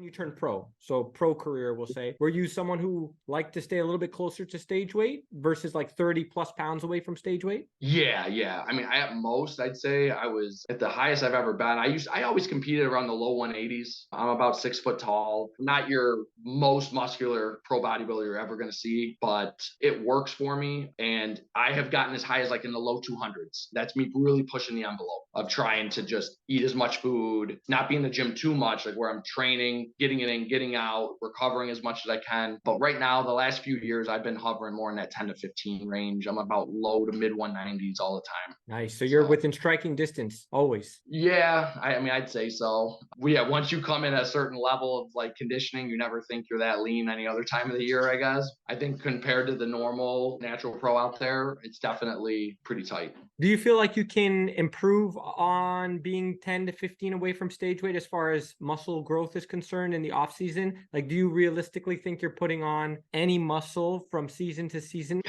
you turned pro, so pro career, we'll say, were you someone who liked to stay a little bit closer to stage weight versus like 30 plus pounds away from stage weight? Yeah. I mean, at most, I'd say I was at the highest I've ever been. I always competed around the low 180s. I'm about 6 foot tall. Not your most muscular pro bodybuilder you're ever going to see, but it works for me. And I have gotten as high as like in the low 200s. That's me really pushing the envelope of trying to just eat as much food, not be in the gym too much, like where I'm training, getting it in, getting out, recovering as much as I can. But right now, the last few years, I've been hovering more in that 10 to 15 range. I'm about low to mid 190s all the time. Nice. So you're within striking distance always. Yeah, I mean, I'd say so. Yeah, once you come in at a certain level of like conditioning, you never think you're that lean any other time of the year, I guess. I think compared to the normal natural pro out there, it's definitely pretty tight. Do you feel like you can improve on being 10 to 15 away from stage weight as far as muscle growth is concerned in the off season? Like, do you realistically think you're putting on any muscle from season to season?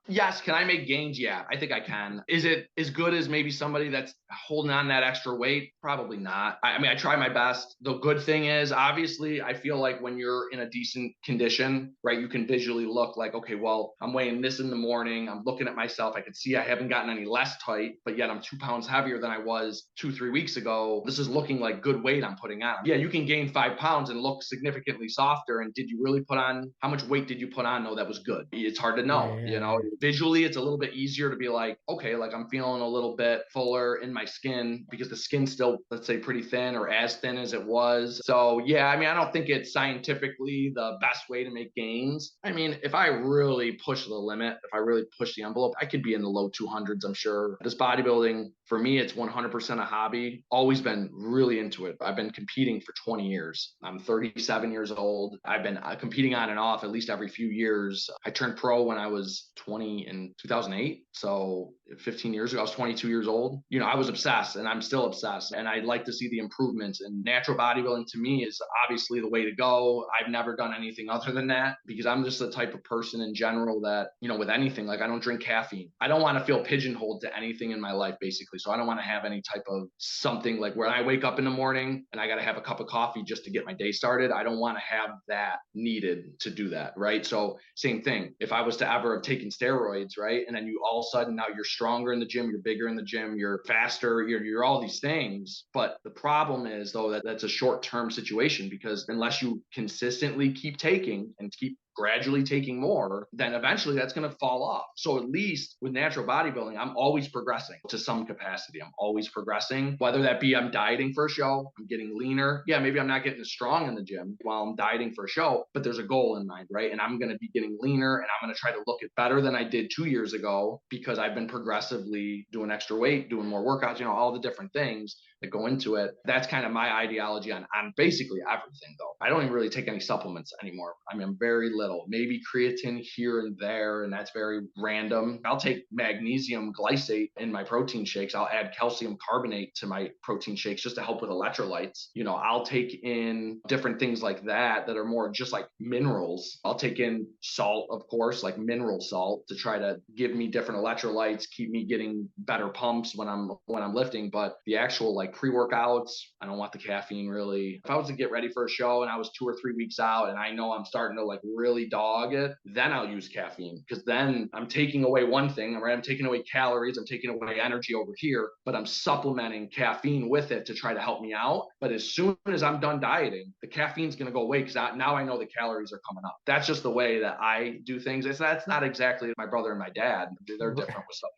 Yes. Can I make gains? Yeah, I think I can. Is it as good as maybe somebody that's holding on that extra weight? Probably not. I mean, I try my best. The good thing is, obviously, I feel like when you're in a decent condition, right, you can visually look like, okay, well, I'm weighing this in the morning. I'm looking at myself. I can see I haven't gotten any less tight, but yet I'm 2 pounds heavier than I was 2, 3 weeks ago. This is looking like good weight I'm putting on. Yeah, you can gain 5 pounds and look significantly softer. And did you really put on, how much weight did you put on? No, that was good. It's hard to know, Yeah. Visually, it's a little bit easier to be like, okay, like I'm feeling a little bit fuller in my skin because the skin's still, let's say, pretty thin or as thin as it was. So yeah, I mean, I don't think it's scientifically the best way to make gains. I mean, if I really push the limit, if I really push the envelope, I could be in the low 200s, I'm sure. This bodybuilding, for me, it's 100% a hobby. Always been really into it. I've been competing for 20 years. I'm 37 years old. I've been competing on and off at least every few years. I turned pro when I was 20 in 2008. So 15 years ago, I was 22 years old. I was obsessed and I'm still obsessed. And I'd like to see the improvements. And natural bodybuilding to me is obviously the way to go. I've never done anything other than that because I'm just the type of person in general that, with anything, like I don't drink caffeine. I don't want to feel pigeonholed to anything in my life, basically. So I don't want to have any type of something like where I wake up in the morning and I got to have a cup of coffee just to get my day started. I don't want to have that needed to do that. Right. So same thing. If I was to ever have taken steroids, right, and then you all of a sudden now you're stronger in the gym, you're bigger in the gym, you're faster, you're all these things. But the problem is though that that's a short-term situation because unless you consistently keep taking and keep gradually taking more, then eventually that's going to fall off. So at least with natural bodybuilding, I'm always progressing to some capacity. I'm always progressing, whether that be I'm dieting for a show, I'm getting leaner. Yeah, maybe I'm not getting as strong in the gym while I'm dieting for a show, but there's a goal in mind, right? And I'm going to be getting leaner and I'm going to try to look at better than I did 2 years ago because I've been progressively doing extra weight, doing more workouts, all the different things that go into it. That's kind of my ideology on basically everything though. I don't even really take any supplements anymore. I mean, I'm very little, maybe creatine here and there, and that's very random. I'll take magnesium glycate in my protein shakes. I'll add calcium carbonate to my protein shakes just to help with electrolytes. I'll take in different things like that are more just like minerals. I'll take in salt, of course, like mineral salt to try to give me different electrolytes, keep me getting better pumps when I'm lifting. But the actual like pre-workouts, I don't want the caffeine really. If I was to get ready for a show and I was 2 or 3 weeks out and I know I'm starting to like really dog it, then I'll use caffeine because then I'm taking away one thing, right? I'm taking away calories, I'm taking away energy over here, but I'm supplementing caffeine with it to try to help me out. But as soon as I'm done dieting, the caffeine's going to go away because now I know the calories are coming up. That's just the way that I do things. That's not exactly my brother and my dad. They're different with stuff.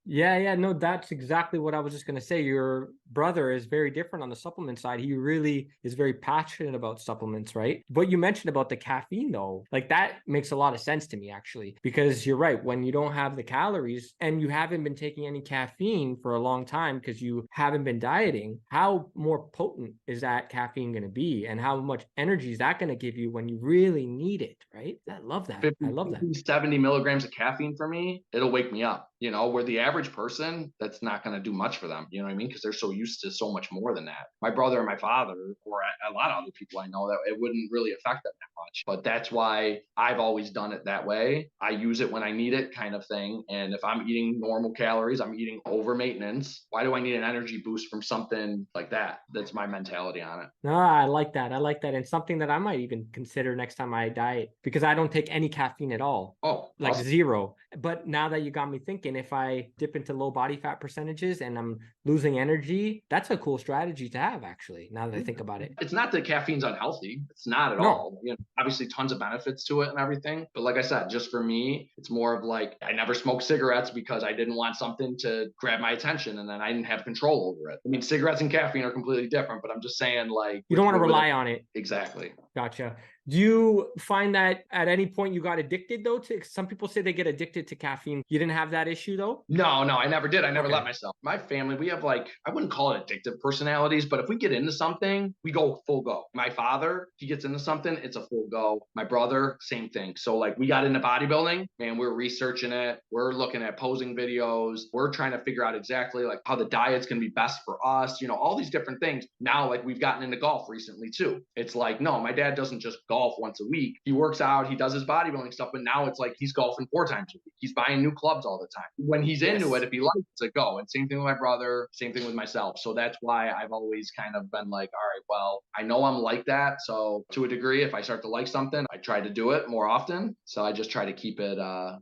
Yeah. No, that's exactly what I was just going to say. Your brother is very different on the supplement side. He really is very passionate about supplements, right? What you mentioned about the caffeine, though, like that makes a lot of sense to me, actually, because you're right. When you don't have the calories and you haven't been taking any caffeine for a long time because you haven't been dieting, how more potent is that caffeine going to be? And how much energy is that going to give you when you really need it, right? I love that. 50, I love that. 70 milligrams of caffeine for me, it'll wake me up, where the average person, that's not going to do much for them. You know what I mean? Because they're so used to so much more than that. My brother and my father, or a lot of other people I know, that it wouldn't really affect them that much. But that's why I've always done it that way. I use it when I need it, kind of thing. And if I'm eating normal calories, I'm eating over maintenance. Why do I need an energy boost from something like that? That's my mentality on it. No, I like that. I like that. And something that I might even consider next time I diet, because I don't take any caffeine at all. Oh, Like awesome. zero. But now that you got me thinking, if I dip into low body fat percentages and I'm losing energy, that's a cool strategy to have, actually, now that I think about it. It's not that caffeine's unhealthy. It's not at No, all. You know, obviously tons of benefits to it and everything. But like I said, just for me, it's more of like I never smoked cigarettes because I didn't want something to grab my attention and then I didn't have control over it. I mean, cigarettes and caffeine are completely different, but I'm just saying like you don't want to with rely on it. exactly. Gotcha. Do you find that at any point you got addicted though? To some people say they get addicted to caffeine. You didn't have that issue though? No, I never did. I never let Okay. myself. My family, we have like, I wouldn't call it addictive personalities, but if we get into something, we go full go. My father, he gets into something, it's a full go. My brother, same thing. So like we got into bodybuilding, man, we're researching it. We're looking at posing videos. We're trying to figure out exactly like how the diet's going to be best for us, you know, all these different things. Now, like we've gotten into golf recently too. It's like, no, my dad doesn't just golf once a week. He works out, he does his bodybuilding stuff, but now it's like he's golfing 4 times a week. He's buying new clubs all the time. When he's into it, Yes. if he likes it, it's a go. And same thing with my brother, same thing with myself. So that's why I've always kind of been like, all right, well, I know I'm like that. So to a degree, if I start to like something, I try to do it more often. So I just try to keep it,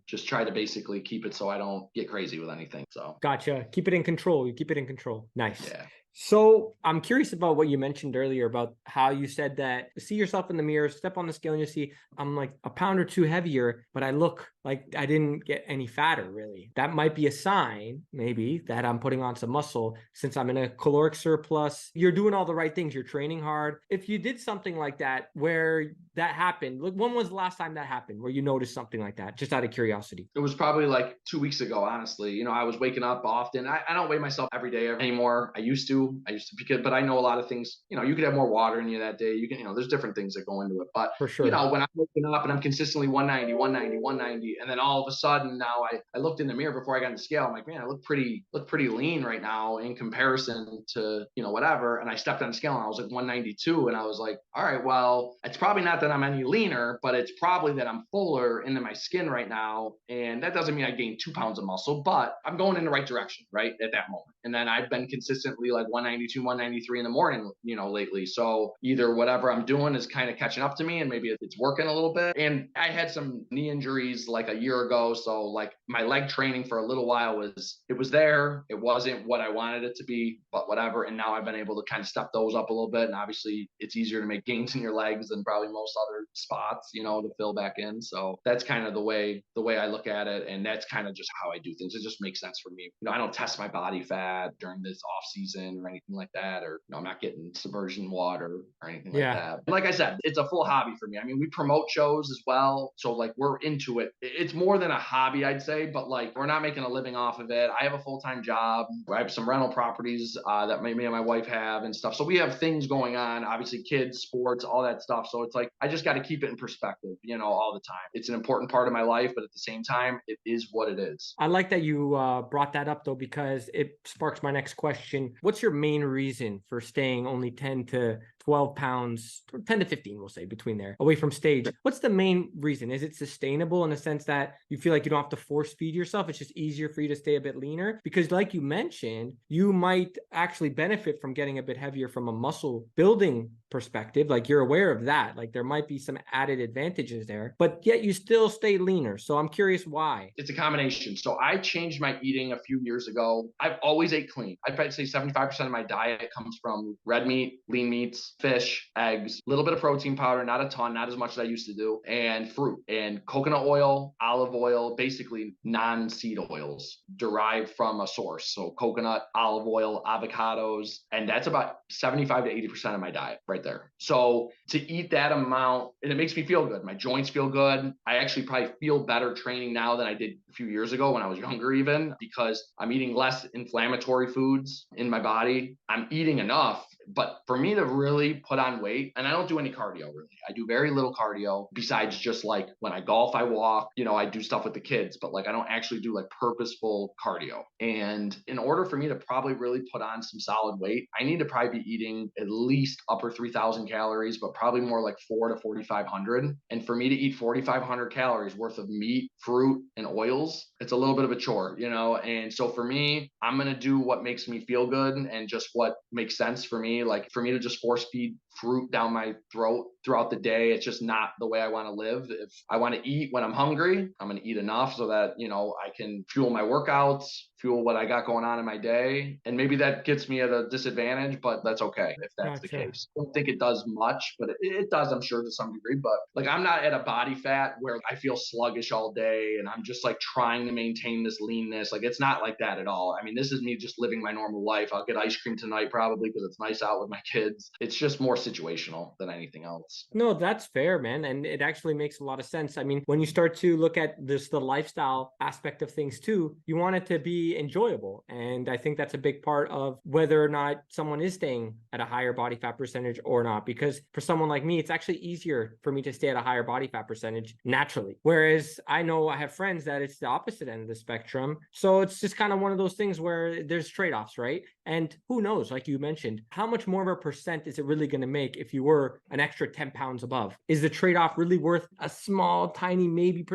just try to basically keep it so I don't get crazy with anything. So Gotcha. Keep it in control. You keep it in control. Nice. yeah. So I'm curious about what you mentioned earlier about how you said that see yourself in the mirror, step on the scale, and you see I'm like a pound or two heavier, but I look like I didn't get any fatter really. That might be a sign, maybe, that I'm putting on some muscle since I'm in a caloric surplus. You're doing all the right things. You're training hard. If you did something like that where that happened, look, when was the last time that happened where you noticed something like that? Just out of curiosity. It was probably like 2 weeks ago, honestly. You know, I was waking up often. I don't weigh myself every day anymore. I used to because, but I know a lot of things, you know, you could have more water in you that day. You can, you know, there's different things that go into it. But, For you sure. know, when I'm waking up and I'm consistently 190, and then all of a sudden now I looked in the mirror before I got on the scale. I'm like, man, I look pretty lean right now in comparison to, you know, whatever. And I stepped on the scale and I was like 192. And I was like, all right, well, it's probably not that I'm any leaner, but it's probably that I'm fuller into my skin right now. And that doesn't mean I gained 2 pounds of muscle, but I'm going in the right direction, right, at that moment. And then I've been consistently like 192, 193 in the morning, you know, lately. So either whatever I'm doing is kind of catching up to me and maybe it's working a little bit. And I had some knee injuries like a year ago. So like my leg training for a little while was there. It wasn't what I wanted it to be, but whatever. And now I've been able to kind of step those up a little bit. And obviously it's easier to make gains in your legs than probably most other spots, you know, to fill back in. So that's kind of the way I look at it. And that's kind of just how I do things. It just makes sense for me. You know, I don't test my body fat during this off season or anything like that, or you know, I'm not getting submersion water or anything like Yeah. that. Like I said, it's a full hobby for me. I mean, we promote shows as well. So like we're into it. It's more than a hobby, I'd say, but like we're not making a living off of it. I have a full-time job. I have some rental properties that me and my wife have and stuff. So we have things going on, obviously kids, sports, all that stuff. So it's like, I just got to keep it in perspective, you know, all the time. It's an important part of my life, but at the same time, it is what it is. I like that you brought that up though, because it sparks my next question. What's your main reason for staying only 10 to 12 pounds, or 10 to 15, we'll say, between there, away from stage? What's the main reason? Is it sustainable in the sense that you feel like you don't have to force feed yourself? It's just easier for you to stay a bit leaner? Because like you mentioned, you might actually benefit from getting a bit heavier from a muscle building perspective. Like you're aware of that. Like there might be some added advantages there, but yet you still stay leaner. So I'm curious why. It's a combination. So I changed my eating a few years ago. I've always ate clean. I'd probably say 75% of my diet comes from red meat, lean meats, fish, eggs, a little bit of protein powder, not a ton, not as much as I used to do, and fruit and coconut oil, olive oil, basically non-seed oils derived from a source. So coconut, olive oil, avocados, and that's about 75 to 80% of my diet right there. So to eat that amount, and it makes me feel good. My joints feel good. I actually probably feel better training now than I did a few years ago when I was younger, even because I'm eating less inflammatory foods in my body. I'm eating enough But for me to really put on weight, and I don't do any cardio really. I do very little cardio besides just like when I golf, I walk, I do stuff with the kids, but like I don't actually do like purposeful cardio. And in order for me to probably really put on some solid weight, I need to probably be eating at least upper 3,000 calories, but probably more like 4 to 4,500. And for me to eat 4,500 calories worth of meat, fruit, and oils, it's a little bit of a chore, And so for me, I'm going to do what makes me feel good and just what makes sense for me. Like for me to just force feed fruit down my throat throughout the day, it's just not the way I want to live. If I want to eat when I'm hungry, I'm going to eat enough so that, I can fuel my workouts, fuel what I got going on in my day. And maybe that gets me at a disadvantage, but that's okay if that's the Gotcha. case. I don't think it does much, but it does, I'm sure, to some degree. But like, I'm not at a body fat where I feel sluggish all day and I'm just like trying to maintain this leanness. Like, it's not like that at all. I mean, this is me just living my normal life. I'll get ice cream tonight probably because it's nice out with my kids. It's just more situational than anything else. No, that's fair, man. And it actually makes a lot of sense. I mean, when you start to look at this, the lifestyle aspect of things too, you want it to be enjoyable. And I think that's a big part of whether or not someone is staying at a higher body fat percentage or not. Because for someone like me, it's actually easier for me to stay at a higher body fat percentage naturally. Whereas I know I have friends that it's the opposite end of the spectrum. So it's just kind of one of those things where there's trade-offs, right? And who knows, like you mentioned, how much more of a percent is it really going to make if you were an extra 10 pounds above? Is the trade-off really worth a small, tiny, maybe,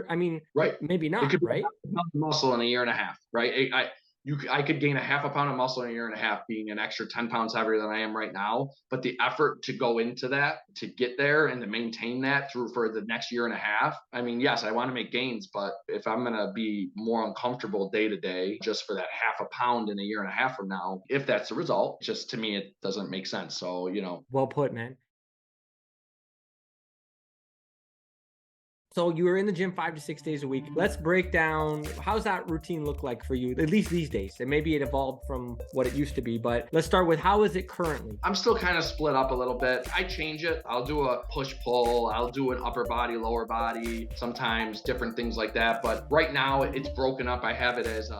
Right. Maybe It not, could be right? muscle in a year and a half, right? I could gain a half a pound of muscle in a year and a half being an extra 10 pounds heavier than I am right now. But the effort to go into that, to get there and to maintain that through for the next year and a half. I mean, yes, I want to make gains, but if I'm going to be more uncomfortable day to day just for that half a pound in a year and a half from now, if that's the result, just to me, it doesn't make sense. So, Well put, man. So you were in the gym 5 to 6 days a week. Let's break down, how's that routine look like for you, at least these days? And maybe it evolved from what it used to be, but let's start with, how is it currently? I'm still kind of split up a little bit. I change it. I'll do a push pull. I'll do an upper body, lower body, sometimes different things like that. But right now it's broken up. I have it as